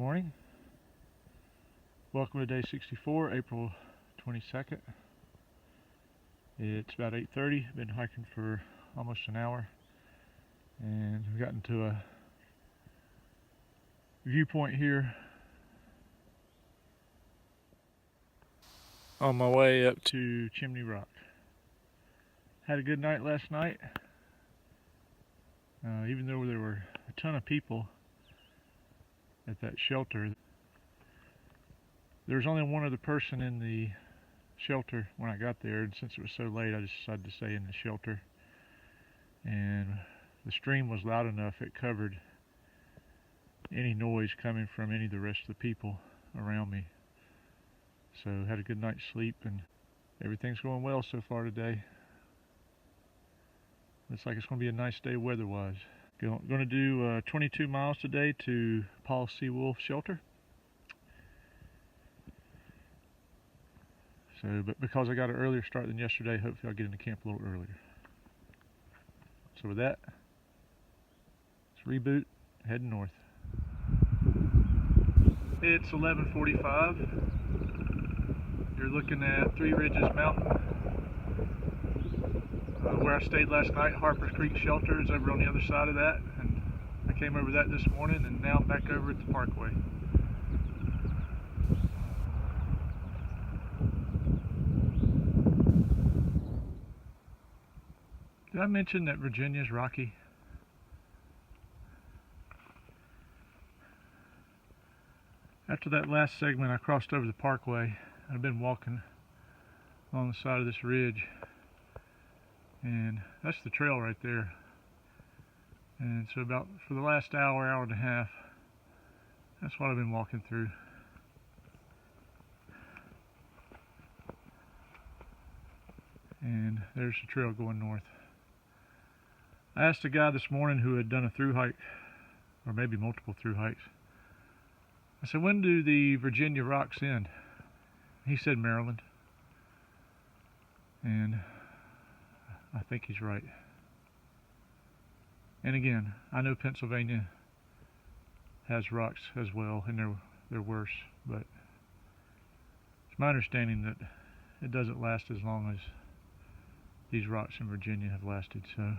morning. Welcome to day 64, April 22nd. It's about 8:30. Been hiking for almost an hour, and we've gotten to a viewpoint here on my way up to Chimney Rock. Had a good night last night. Even though there were a ton of people at that shelter, there was only one other person in the shelter when I got there, and since it was so late, I just decided to stay in the shelter. And the stream was loud enough, it covered any noise coming from any of the rest of the people around me. So had a good night's sleep, and everything's going well so far today. Looks like it's going to be a nice day weather-wise. Going to do 22 miles today to Paul C. Wolfe shelter. But because I got an earlier start than yesterday, hopefully I'll get into camp a little earlier. So with that, let's reboot, heading north. It's 11:45. You're looking at Three Ridges Mountain. Where I stayed last night, Harpers Creek Shelter is over on the other side of that, and I came over that this morning, and now I'm back over at the Parkway. Did I mention that Virginia's rocky? After that last segment, I crossed over the Parkway. I've been walking along the side of this ridge, and that's the trail right there. And so about for the last hour and a half, that's what I've been walking through. And there's the trail going north. I asked a guy this morning who had done a through hike, or maybe multiple through hikes. I said, when do the Virginia rocks end? He said Maryland. And I think he's right. And again, I know Pennsylvania has rocks as well, and they're worse, but it's my understanding that it doesn't last as long as these rocks in Virginia have lasted. So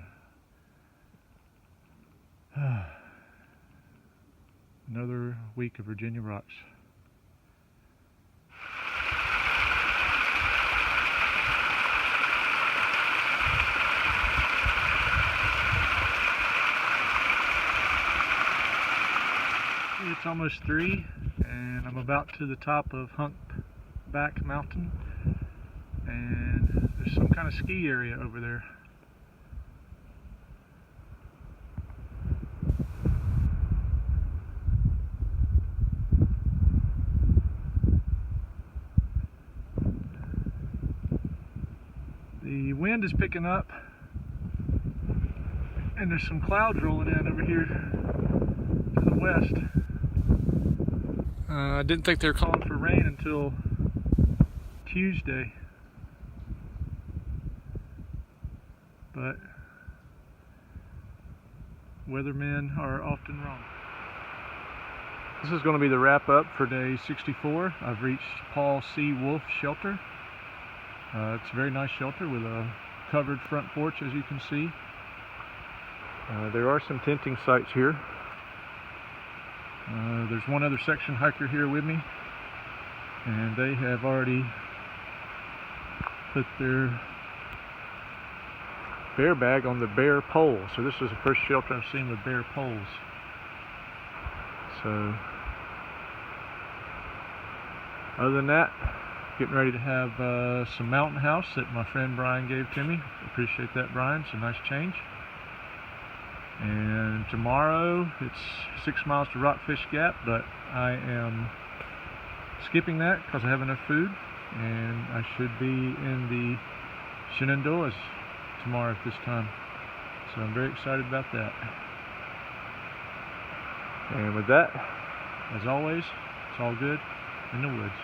another week of Virginia rocks. It's almost 3, and I'm about to the top of Humpback Mountain, and there's some kind of ski area over there. The wind is picking up, and there's some clouds rolling in over here to the west. I didn't think they were calling for rain until Tuesday, but weathermen are often wrong. This is going to be the wrap up for day 64. I've reached Paul C. Wolfe shelter. It's a very nice shelter with a covered front porch, as you can see. There are some tenting sites here. There's one other section hiker here with me, and they have already put their bear bag on the bare pole. So this is the first shelter I've seen with bare poles. So other than that, getting ready to have some mountain house that my friend Brian gave to me. Appreciate that, Brian. It's a nice change. And tomorrow it's 6 miles to Rockfish Gap, but I am skipping that because I have enough food, and I should be in the Shenandoahs tomorrow at this time. So I'm very excited about that. And with that, as always, it's all good in the woods.